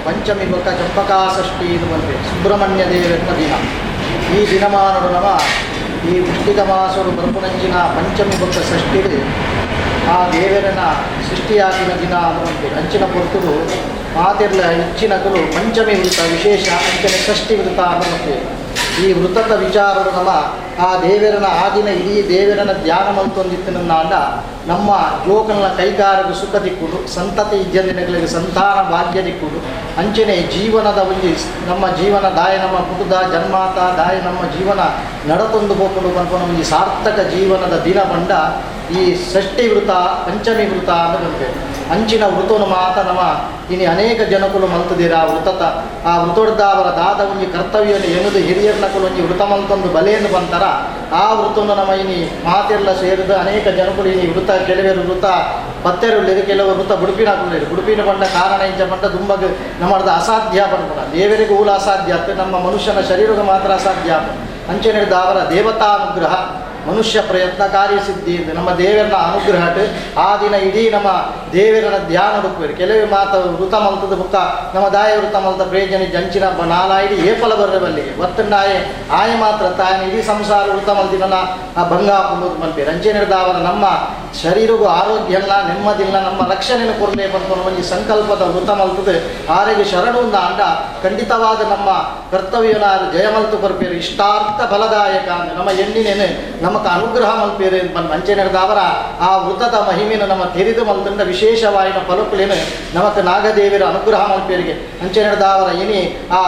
ಪಂಚಮಿ ಬೊಕ್ಕ ಚಂಪಕಾಷಷ್ಠಿ ಇದು ಬಂದರೆ ಸುಬ್ರಹ್ಮಣ್ಯ ದೇವರ ದಿನ. ಈ ದಿನಮಾನರು ನಮ ಈ ವೃಷ್ಟಿಕ ಮಾಸರು ಬರಪುನಂಚಿನ ಪಂಚಮಿ ಬೊಕ್ಕ ಷಷ್ಠಿಗೆ ಆ ದೇವರನ ಸೃಷ್ಟಿಯಾಗಿನ ದಿನ ಅನ್ನುವಂತೆ ಅಂಚಿನ ಪೊರ್ತುಡು ಮಾತೆರ್ಲ ಹೆಚ್ಚಿನಕಲು ಪಂಚಮಿ ವೃತ ವಿಶೇಷ ಅಂಚನೆ ಷಷ್ಠಿ ವೃತ ಅನ್ನುವಂತೆ. ಈ ವೃತದ ವಿಚಾರಗಳು ನಮ್ಮ ಆ ದೇವರನ ಆದಿನ ಇಡೀ ದೇವರನ ಧ್ಯಾನ ಮಲ್ತೊಂದಿತ್ತಿನ ನಮ್ಮ ಜೋಕನ ಕೈಗಾರಕ್ಕೆ ಸುಖ ದಿಕ್ಕುಡು, ಸಂತತಿ ಇಜ್ಜಂದಿನಗಳಿಗೆ ಸಂತಾನ ಭಾಗ್ಯ ದಿಕ್ಕುಡು. ಅಂಚನೆ ಜೀವನದ ಒಂದು ನಮ್ಮ ಜೀವನ ದಾಯ ನಮ್ಮ ಪುಟದ ಜನ್ಮಾತ ದಾಯ ನಮ್ಮ ಜೀವನ ನಡತೊಂದು ಹೋಕೊಂಡು ಬಂದ್ಕೊಂಡು ಒಂದು ಸಾರ್ಥಕ ಜೀವನದ ದಿನ ಬಂಡ ಈ ಷಷ್ಠಿ ವೃತ ಪಂಚಮಿ ವೃತ ಅಂತ ಬಂದ್ಬೇಕು. ಅಂಚಿನ ವೃತವನ್ನು ಮಾತ ನಮ್ಮ ಇನ್ನು ಅನೇಕ ಜನಕುಲು ಮಲ್ತದಿರ ಆ ವೃತತ ಆ ವೃತೊಡ್ದ ಅವರ ದಾದ ಒಂಜಿ ಕರ್ತವ್ಯವನ್ನು ಎನ್ನುವುದು ಹಿರಿಯರ್ನಕುಲು ಒಂಜಿ ವೃತ ಮಲ್ತೊಂದು ಬಲೆಯನ್ನು ಬಂತಾರ ಆ ವೃತವನ್ನು ನಮ್ಮ ಇನಿ ಮಾತೆಲ್ಲ ಸೇರಿದ ಅನೇಕ ಜನಕುಲು ಇನಿ ವೃತ ಕೆಲವರು ವೃತ ಪತ್ತೆರುಳ್ಳಿರು ಕೆಲವರು ವೃತ ಬುಡುಪಿನಾಕುಳ್ಳಿರು ಬುಡುಪಿನ ಬಂಡ ಕಾರಣ ಇಂಚ ಬಂಡ ತುಂಬಗೆ ನಮ್ಮದು ಅಸಾಧ್ಯ ಬಂದ್ಬಿಡ ದೇವರಿಗೂ ಊಲ ಅಸಾಧ್ಯ ಆಗ್ತದೆ ನಮ್ಮ ಮನುಷ್ಯನ ಶರೀರಕ್ಕೆ ಮಾತ್ರ ಅಸಾಧ್ಯ ಆಗ್ತದೆ. ಅಂಚೆ ನಡೆದ ಅವರ ದೇವತಾನುಗ್ರಹ ಮನುಷ್ಯ ಪ್ರಯತ್ನ ಕಾರ್ಯಸಿದ್ಧಿ ಎಂದು ನಮ್ಮ ದೇವರನ ಅನುಗ್ರಹ ಆ ದಿನ ಇಡೀ ನಮ್ಮ ದೇವರನ ಧ್ಯಾನ ಹುಡುಕುವರು. ಕೆಲವೇ ಮಾತ ವೃತ ಮಲ್ತದ ಬುಕ್ಕ ನಮ್ಮ ದಾಯ ವೃತ ಮಲ್ತ ಪ್ರಯೋಜನ ಜಂಚಿನ ನಾಲಾಯಿಡಿ ಏಪಲ ಬರ್ರೆ ಬಲ್ಲಿಗೆ ಒತ್ತಂಡಾಯ ಆಯ ಮಾತ್ರ ತಾಯಿನ ಇಡೀ ಸಂಸಾರ ವೃತ ಮಲ್ತಿನ ಆ ಭಂಗ ಹಾಕೊಂಡು ಮಲ್ಪೇರು. ಅಂಚೆ ನಡೆದ ಅವರ ನಮ್ಮ ಶರೀರಗೂ ಆರೋಗ್ಯ ಇಲ್ಲ ನೆಮ್ಮದಿಲ್ಲ ನಮ್ಮ ರಕ್ಷಣೆಯನ್ನು ಕೊರಲೇ ಬಂದ್ಕೊಂಡು ಒಂದು ಸಂಕಲ್ಪದ ವೃತ ಮಲ್ತದೆ ಆರೆಗೆ ಶರಣುಂದ ಅಂಡ ಖಂಡಿತವಾದ ನಮ್ಮ ಕರ್ತವ್ಯನಾದ ಜಯಮಲ್ತು ಬರ್ಪೇರು ಇಷ್ಟಾರ್ಥ ಫಲದಾಯಕ ಅಂದ್ರೆ ನಮ್ಮ ಎಣ್ಣಿನೇನೆ ನಮಗೆ ಅನುಗ್ರಹ ಮಲ್ಪೇರು ಬಂದು ಅಂಚೆ ನಡೆದ ಅವರ ಆ ವೃತದ ಮಹಿಮೆಯನ್ನು ನಮ್ಮ ತೆರೆದು ಮಲ್ತಂಡ ವಿಶೇಷವಾಯಿನ ಫಲಕುಲೇನು ನಮಗೆ ನಾಗದೇವಿಯರ ಅನುಗ್ರಹ ಮಲ್ಪೇರಿಗೆ ಅಂಚೆ ನಡೆದ ಅವರ ಇನಿ ಆ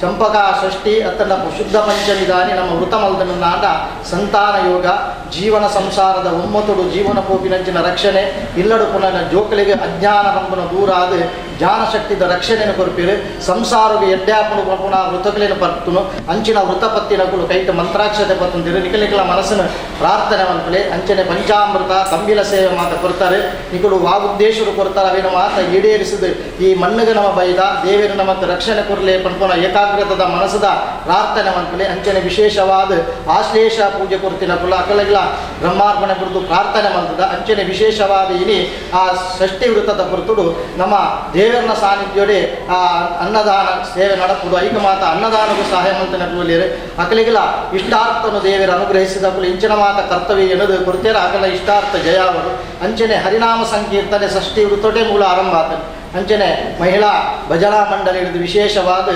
ಚಂಪಕಾ ಷಷ್ಠಿ ಅತ್ತನ ಶುದ್ಧ ಪಂಚಮಿ ದಾನಿ ನಮ್ಮ ವೃತ ಮಲ್ತನ ಆಂಡ ಸಂತಾನ ಯೋಗ ಜೀವನ ಸಂಸಾರದ ಒಮ್ಮತುಡು ಜೀವನ ಪೋಪಿನಂಚಿನ ರಕ್ಷಣೆ ಇಲ್ಲಡು ಪುನಃ ಜೋಕಲಿಗೆ ಅಜ್ಞಾನ ಬಂಪನ ದೂರ ಆದ ಜ್ಞಾನಶಕ್ತಿದ ರಕ್ಷಣೆಯನ್ನು ಕೊರಪೇರು ಸಂಸಾರಗೆ ಎಡ್ಡಾಪನು ಪುನಃ ವೃತಗಳೇನು ಪರ್ತುನು ಅಂಚಿನ ವೃತಪತ್ತಿನಗಳು ಕೈತ ಮಂತ್ರಾಕ್ಷತೆ ಪತ್ತಂದಿರು ನಿಖಲಿಕಲ ಮನಸ್ಸನ್ನು ಪ್ರಾರ್ಥನೆ ಮಲ್ಪಲೆ ಅಂಚನೆ ಪಂಚಾಮೃತ ತಂಬಿಲ ಸೇವೆ ಮಾತ ಕೊಡ್ತಾರೆ ನಿಕಲು ವಾಗುದ್ದೇಶರು ಕೊಡ್ತಾರೆ ಅವೇನು ಮಾತ ಈಡೇರಿಸಿದ ಈ ಮಣ್ಣಿಗೆ ನಮ್ಮ ಬೈದ ದೇವರು ನಮಗೆ ರಕ್ಷಣೆ ಕೊರಲೆ ಪನ್ಪುನ ಏಕಾಗ್ರತದ ಮನಸ್ಸದ ಪ್ರಾರ್ಥನೆ ಮಲ್ಪಲೆ ಅಂಚನೆ ವಿಶೇಷವಾದ ಆಶ್ಲೇಷ ಪೂಜೆ ಕೊಡ್ತಿನ ಕುಲ ಅಕಲಗಿಲ ಬ್ರಹ್ಮಾರ್ಪಣೆ ಕುರಿತು ಪ್ರಾರ್ಥನೆ ಮಲ್ತದ ಅಂಚನೆ ವಿಶೇಷವಾದ ಇನಿ ಆ ಷಷ್ಠಿ ವೃತದ ಕುರಿತು ನಮ್ಮ ದೇವರನ ಸಾನ್ನಿಧ್ಯೋಡೆ ಆ ಅನ್ನದಾನ ಸೇವೆ ನಡಪುದು ಐಕ ಮಾತ ಅನ್ನದಾನಗೂ ಸಹಾಯ ಮಲ್ತನ ಕುಲಿಯರು ಅಕಲಿಗಿಲ ಇಷ್ಟಾರ್ಥನು ದೇವರ ಅನುಗ್ರಹಿಸಿದ ಕುಲ ಇಂಚಿನ ಮಾತ ಕರ್ತವ್ಯ ಎನ್ನದು ಕೊಡ್ತೇರ ಅಕಲ ಇಷ್ಟಾರ್ಥ ಜಯ ಅವರು ಅಂಚನೆ ಹರಿನಾಮ ಸಂಕೀರ್ತನೆ ಷಷ್ಠಿ ವೃತೋಟೆ ಮೂಲ ಆರಂಭ ಆತನು ಅಂಚನೆ ಮಹಿಳಾ ಭಜನಾ ಮಂಡಳಿ ಹಿಡಿದು ವಿಶೇಷವಾದ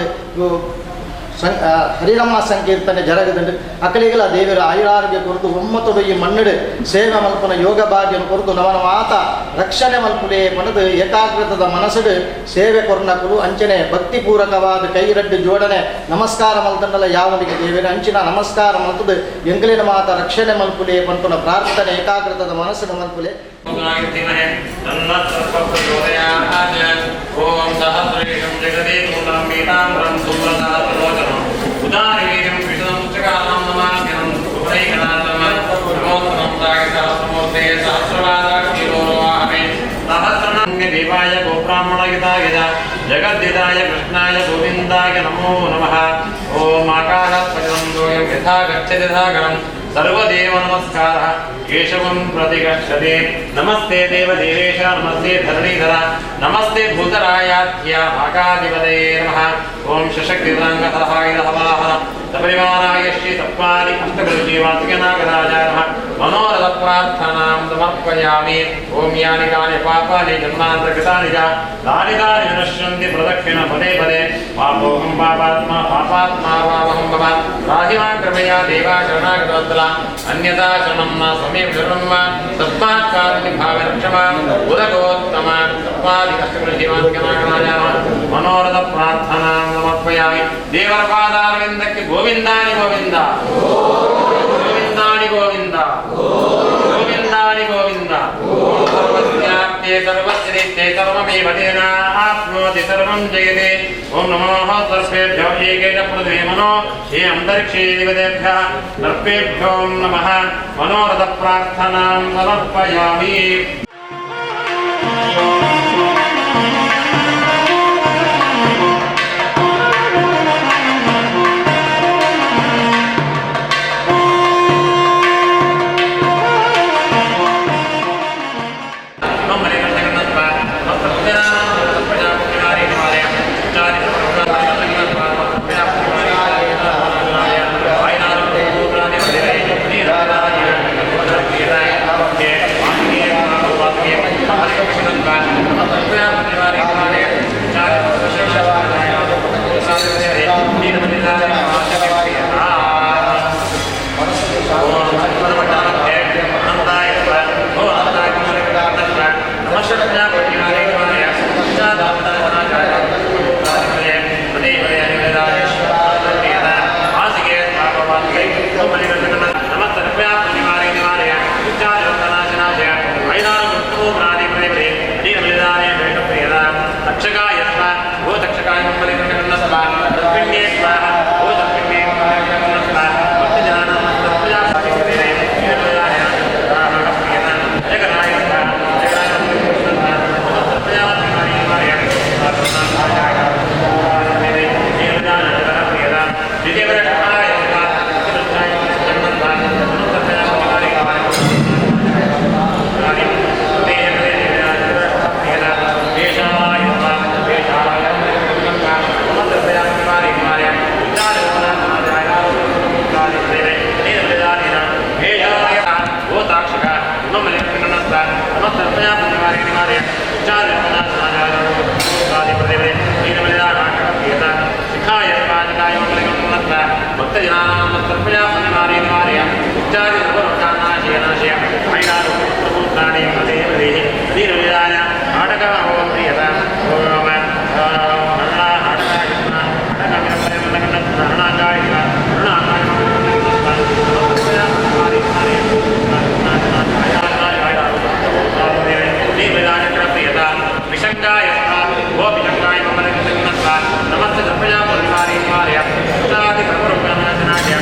ಹರಿನಾಮ ಸಂಕೀರ್ತನೆ ಜರಗದಂಡು ಅಕಲಿಗಲ ದೇವರ ಆಯುರಾರೋಗ್ಯ ಕೊರತು ಒಮ್ಮತೊಡು ಈ ಮಣ್ಣಡು ಸೇವೆ ಮಲ್ಪನ ಯೋಗ ಭಾಗ್ಯನ ಕೊರತು ನವನ ಮಾತ ರಕ್ಷಣೆ ಮಲ್ಪುಲೆ ಪಣದು ಏಕಾಗ್ರತದ ಮನಸ್ಸಡು ಸೇವೆ ಕೊರ್ನಕುಲು ಅಂಚನೆ ಭಕ್ತಿಪೂರ್ವಕವಾದ ಕೈರಡ್ಡು ಜೋಡಣೆ ನಮಸ್ಕಾರ ಮಲ್ತಂಡಲ ಯಾವನಿಗೆ ದೇವರ ಅಂಚಿನ ನಮಸ್ಕಾರ ಮಲ್ತದು ಎಂಕಲಿನ ಮಾತ ರಕ್ಷಣೆ ಮಲ್ಪುಲೆ ಪಂಪನ ಪ್ರಾರ್ಥನೆ ಏಕಾಗ್ರತದ ಮನಸ್ಸಿನ ಮಲ್ಪುಲೆ ಓಂ ಸಹಸ್ರೇಶಂ ಜಗದೇಕುಲಂ ಪೀತಾಂಬರಂ ಸುಬ್ರತಾಪಲೋಚನಂ ಉದಾರವೀರ್ಯಂ ವಿಷ್ಣುಮುಚ್ಚಕಾಲಂ ನಮಾಮ್ಯಹಂ ಉಭಯಗಣಾತಂ ನಮೋಸ್ತಮಂ ಸಹಸ್ರಮೂರ್ತೆ ಸಹಸ್ರವಾದಾಕ್ಷೀರೋವಾಹಮೇ ಸಹಸ್ರನಾಮ್ಯ ದೇವಾಯ ಗೋಬ್ರಾಹ್ಮಣಗಿತಾಯ ಜಗದ್ದಿದಾಯ ಕೃಷ್ಣಾಯ ಗೋವಿಂದಾಯ ನಮೋ ನಮಃ. ಓಂ ಆಕಾಶತ್ಪಜಂ ದೋಯಂ ಯಥಾ ಗಚ್ಚತಿ ಸಾಗರಂ ಸರ್ವದೇವ ನಮಸ್ಕಾರ ಕೇಶವಂ ಪ್ರತಿಗಚ್ಚತೆ. ನಮಸ್ತೆ ದೇವದೇವೇಶ ನಮಸ್ತೆ ಧರಣೀಧರ ನಮಸ್ತೆ ಭೂತರಾಯಾಧ್ಯ ಭಾಗಾಧಿಪತಯೇ ನಮಃ. ಓಂ ಶಶಕ್ತಿರಾಂಗತಹಾಯುಧವಾಹನ ಸಪರಿವಾರಾಯ ಶ್ರೀ ಸಪ್ತಾನಿ ಅಷ್ಟಕೃಷಿವಾಸಿಕನಾಗರಾಜಾಯ ನಮಃ. ಮನೋರಥ ಪ್ರಾರ್ಥನಾಂ ಸಮರ್ಪಯಾಮಿ. ಓಂ ಯಾನಿ ಕಾನಿ ಪಾಪಾನಿ ಜನ್ಮಾಂತರ್ಗತಾನಿ ಚ ತಾನಿ ತಾನಿ ವಿನಶ್ಯಂತಿ ಪ್ರದಕ್ಷಿಣ ಪದೇ ಪದೇ. ಪಾಪೋಹಂ ಪಾಪಾತ್ಮ ಪಾಪಾತ್ಮಾ ಪಾಪಹಂ ಭವ ರಾಹಿಮಾ ಕೃಪಯಾ ದೇವಾ ಶರಣಾಗತವತ್ಸಲ ಅನ್ಯಥಾ ಶರಣಂ ನ ಸಮೀಪ ಶರಣಂ ವಾ ತಸ್ಮಾತ್ ಕಾರುಣ್ಯ ಭಾವೇನ ಕ್ಷಮಾ ಉದಗೋತ್ತಮ ತಸ್ಮಾದಿ ಅಷ್ಟಕೃಷಿವಾಸಿಕನಾಗರಾಜಾಯ ನಮಃ. ಮನೋರಥ ಪ್ರಾರ್ಥನಾಂ ಸಮರ್ಪಯಾಮಿ. ದೇವರ ಪಾದಾರವಿಂದಕ್ಕೆ ಗೋವಿಂದಾನಿ ಗೋವಿಂದ ಗೋವಿಂದಾನಿ ಗೋವಿಂದ ಗೋವಿಂದಾನಿ ಗೋವಿಂದ. ಸರ್ವಸ್ಯಾಪ್ತೆ ಸರ್ವಶ್ರೀತೆ ಸರ್ವಮೇವ ತೇನ ಆಪ್ನೋತಿ ಸರ್ವಂ ಜಯತೆ. ಓಂ ನಮಃ ಸರ್ವೇಭ್ಯೋ ಏಕೇನ ಪೃಥ್ವೀ ಮನೋ ಹೇ ಅಂತರಿಕ್ಷೇ ದೇವತೆಭ್ಯಃ ಸರ್ವೇಭ್ಯೋ ನಮಃ. ಮನೋರಥ ಪ್ರಾರ್ಥನಾಂ ಸಮರ್ಪಯಾಮಿ. जनानां तत्कृपया परिवारे निवारय इत्यादि सर्वलोकानाशय नाशय ऐरारोग्यपुत्राणि मदेवदेः दीर्घविदाय आटकमहों प्रियता ओम विशंगाय वो विशंगाय नमस्ते कृपया परिवारे निवारय इत्यादि सर्वलोकानाशनाय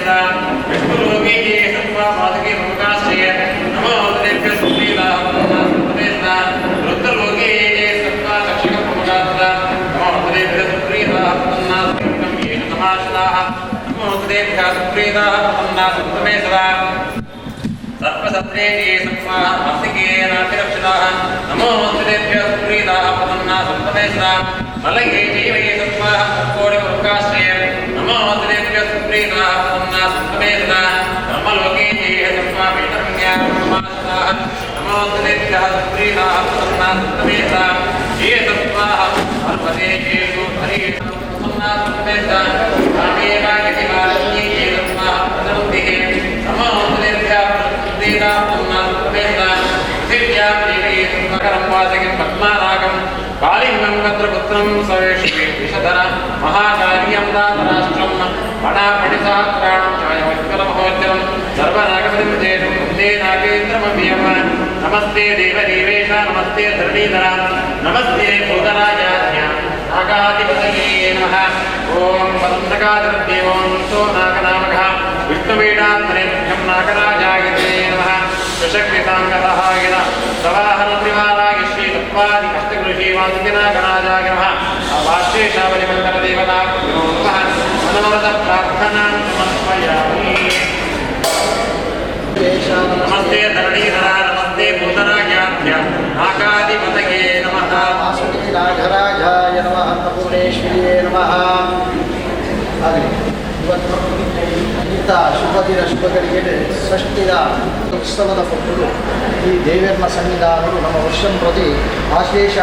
सदा विष्णुलोके ये सत्त्वा पादके प्रमुखाश्रये नमो तेभ्यः सुप्रीताः प्रमुखाः सदा रुद्रलोके ये सत्त्वा दक्षिण प्रमुखाः सदा नमो तेभ्यः सुप्रीताः प्रमुखाः ये समाश्रिताः नमो तेभ्यः सुप्रीताः प्रमुखाः सदा सर्वसत्रे ये सत्त्वा आस्तिकेनातिरक्षिताः नमो तेभ्यः सुप्रीताः प्रमुखाः सदा मलये जीव ये सत्त्वा कोटिप्रमुखाश्रये नमो तेभ्यः सुप्रीताः प्रमुखाः सदा ब्रह्मलोके ये सत्त्वा वैतरण्याः नमो तेभ्यः सुप्रीताः प्रमुखाः सदा ये सत्त्वा पर्वतेषु हरिषु सदा रामेव यदि वाल्मीकि ये सत्त्वा प्रदन्तिः नमो तेभ्यः सुप्रीताः प्रमुखाः सदा दिव्या देवी सुन्दरं वासकिं पद्मानागं कालिंगं भद्रपुत्रं सवेश्वे विषधर महाकार्यं दातराष्ट्रं पणापटिसहस्राणं छायवत्कलमहोज्जलं सर्वनागपतिं जेषं वन्दे नागेन्द्रमव्ययं नमस्ते देवदेवेश नमस्ते धरणीधर नमस्ते भूतराजाज्ञा नागाधिपतये नमः ॐ पदन्तकादिदेवं सो नागनामकः विष्णुवेदात्मनेभ्यं नागराजाय नमः शक्तिताङ्गतहागिन सवाहनत्रिवाराय श्रीतत्त्वादिकष्टगृहीवादिनागराजाय नमः वाष्येशावलिमण्डलदेवताभ्यो नमः मनोरथप्रार्थनां समर्पयामि नमस्ते धरणीधरा नमस्ते भूतराजाभ्य नागाधिपतये नमः नागराजाय नमः अन्नपूर्णेश्वर्यै नमः ಇಂಥ ಶುಭ ದಿನ ಶುಭಗಳಿಗೆ ಷಷ್ಠಿಯ ಉತ್ಸವದ ಪುಟ್ಟರು ಈ ದೇವರನ ಸನ್ನಿಧಾನರು ನಮ್ಮ ವರ್ಷಂ ಪ್ರತಿ ಆಶ್ಲೇಷ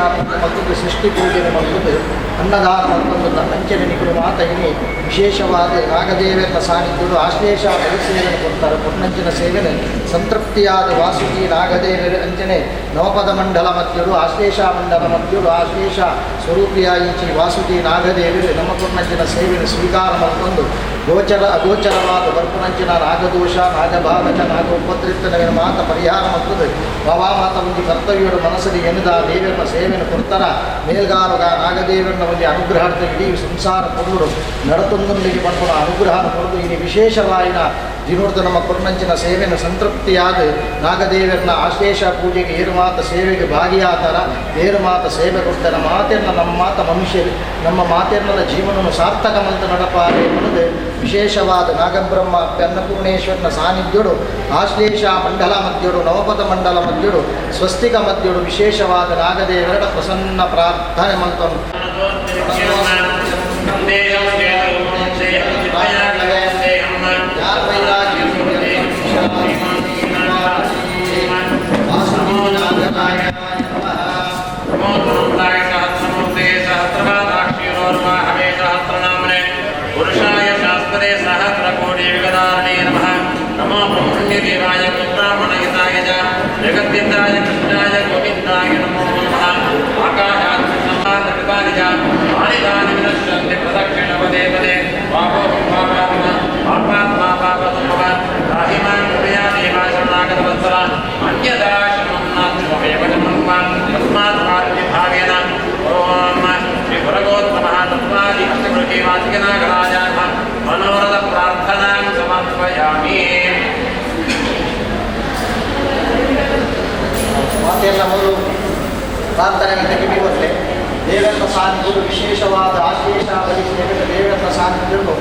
ಮತ್ತು ಸೃಷ್ಟಿ ಪೂಜೆ ಮತ್ತು ಅನ್ನದಾನ ಮತ್ತೊಂದು ಅಂಚನೆ ನಿಕರು ಮಾತಗಿನಿ ವಿಶೇಷವಾದ ನಾಗದೇವರನ ಸಾನ್ನಿಧ್ಯರು ಆಶ್ಲೇಷ ಸೇವೆಯನ್ನು ಕೊಡ್ತಾರೆ ಪುನ್ನಂಚಿನ ಸೇವೆನೆ ಸಂತೃಪ್ತಿಯಾದ ವಾಸುಕಿ ನಾಗದೇವರ ಅಂಚನೆ ನವಪದ ಮಂಡಲ ಮಧ್ಯರು ಆಶ್ಲೇಷ ಮಂಡಲ ಮಧ್ಯರು ಆಶ್ಲೇಷ ಸ್ವರೂಪಿಯಾಗಿ ವಾಸುಕಿ ನಾಗದೇವರು ನಮ್ಮ ಪುನ್ನಂಚಿನ ಸೇವೆಯನ್ನು ಸ್ವೀಕಾರ ಮಾಡಿಕೊಂಡು ಅಗೋಚರವಾದ ಬರ್ಪುನಂಚಿನ ನಾಗದೋಷ ನಾಗಬಾಧಕ ನಾಗ ಉಪದ್ರಿಕ್ತನ ಮಾತ ಪರಿಹಾರ ಮತ್ತದು ಮಾತ ಒಂದು ಕರ್ತವ್ಯರು ಮನಸ್ಸಲ್ಲಿ ಎನ್ನದ ದೇವರನ್ನ ಸೇವೆಯನ್ನು ಕೊಡ್ತಾರ ಮೇಲ್ಗಾರುಗ ನಾಗದೇವರನ್ನ ಒಂದು ಅನುಗ್ರಹಾರ್ಥ ಇಡೀ ಸಂಸಾರ ಕೊಡೋರು ನಡತೊಂದೊಂದಿಗೆ ಮಾಡ್ಕೊಂಡು ಅನುಗ್ರಹ ಕೊಡೋದು ಇಲ್ಲಿ ವಿಶೇಷವಾಯಿನ ದಿನೋರ್ಧ ನಮ್ಮ ಪುರ್ನಂಚಿನ ಸೇವೆಯನ್ನು ಸಂತೃಪ್ತಿಯಾದ ನಾಗದೇವರನ್ನ ಆಶ್ಲೇಷ ಪೂಜೆಗೆ ಏರು ಮಾತ ಸೇವೆಗೆ ಭಾಗಿಯಾತಾರ ಏರು ಮಾತ ಸೇವೆ ಕೊಡ್ತಾರೆ ಮಾತೆರ್ನ ನಮ್ಮ ಮಾತ ಮನುಷ್ಯರು ನಮ್ಮ ಮಾತೆರ್ನದ ಜೀವನವನ್ನು ಸಾರ್ಥಕವಂತ ನಡಪಾರೆ ಅನ್ನೋದು ವಿಶೇಷವಾದ ನಾಗಬ್ರಹ್ಮ ಅನ್ನಪೂರ್ಣೇಶ್ವರನ ಸಾನ್ನಿಧ್ಯಡು ಆಶ್ಲೇಷ ಮಂಡಲ ಮಧ್ಯಡು ನವಪದ ಮಂಡಲ ಮಧ್ಯಡು ಸ್ವಸ್ತಿಕ ಮಧ್ಯಡು ವಿಶೇಷವಾದ ನಾಗದೇವರ ಪ್ರಸನ್ನ ಪ್ರಾರ್ಥನೆ ಮಂತನು पुरुषाय शास्त्रे सहस्रकोटि विगदारणे नमः नमो ब्रह्मण्यदेवाय ब्राह्मणहिताय च जगद्विन्दाय कृष्णाय गोविन्दाय नमो नमः आकाशात् संवादकृतानि च आनिदानि विनश्यन्ति प्रदक्षिणपदे पदे पापात्मा पापसम्भव राहिमां कृपया देवा शरणागतवत्सला अन्यदा शरणं नास्त्यमेव जन्मं तस्मात् पार्थिभावेन ॐ श्रीगुरगोत्तमः तत्त्वादि अष्टगृहीवासिकनागराजाः मनोरथप्रार्थनां समर्पयामि ಮಾತೆಲ್ಲ ಮೊದಲು ಪ್ರಾರ್ಥನೆಗೆ ತೆಗೆದುಕೊಂಡೆ ದೇವರ ಸಾನ್ನಿಧ್ಯರು ವಿಶೇಷವಾದ ಆಶ್ಲೇಷ ಬಲಿ ಸೇವೆಗೆ ದೇವರ ಸಾನ್ನಿಧ್ಯರು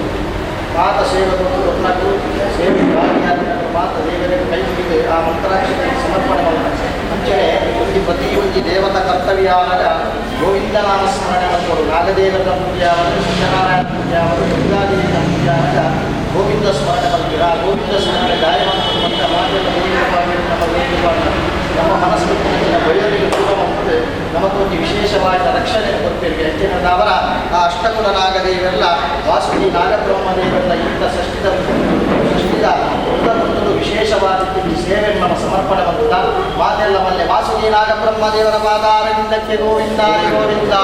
ಮಾತ ಸೇವಕರು ರತ್ನಗಳು ಸೇವೆ ಮಾತ ದೇವರಿಗೆ ಕೈ ಮುಗಿದು ಆ ಮಂತ್ರಾಕ್ಷರಿಗೆ ಸಮರ್ಪಣೆ ಮಾಡ್ತಾರೆ ಮುಂಚೆನೆ ಒಂದು ಪ್ರತಿಯೊಂದು ದೇವತ ಕರ್ತವ್ಯ ಆದಾಗ ಗೋವಿಂದ ನಾಮ ಸ್ಮರಣೆ ಮಾಡಿಕೊಡು ನಾಗದೇವರ ಪೂಜೆ ಆವಾಗ ಸತ್ಯನಾರಾಯಣ ಪೂಜೆ ಆವಾಗ ದುರ್ಗಾದೇವಿಯ ಪೂಜೆ ಆವಾಗ ಗೋವಿಂದ ಸ್ಮರಣೆ ಮಾಡ್ತೀರಾ ಆ ಗೋವಿಂದ ಸ್ಮರಣೆ ಗಾಯ ಮಾಡ್ಕೊಂಡು ಬಂದ ಮಾತೆಲ್ಲ ನಮ್ಮ ಮನಸ್ಸಿನ ಬಯಲಿಗೆ ದೂರ ಮಾಡ್ತದೆ ನಮಗೊಂದು ವಿಶೇಷವಾದ ರಕ್ಷಣೆ ಕೊಡ್ತೇವೆ ಯಾಕೆಂದ್ರೆ ಅವರ ಆ ಅಷ್ಟಗುಣ ನಾಗದೇವೆಲ್ಲ ವಾಸುಕಿ ನಾಗಬ್ರಹ್ಮದೇವೆಲ್ಲ ಇಂಥ ಷಷ್ಠಿದ ವಿಶೇಷವಾದ ಸೇವೆಯನ್ನು ನಮ್ಮ ಸಮರ್ಪಣೆ ಬಂದ ಮಾತೆಲ್ಲ ಮಲ್ಲೆ ವಾಸುಕಿ ನಾಗಬ್ರಹ್ಮದೇವರ ಪಾದಾರವಿಂದಕ್ಕೆ ಗೋವಿಂದ ಗೋವಿಂದ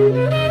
Thank you.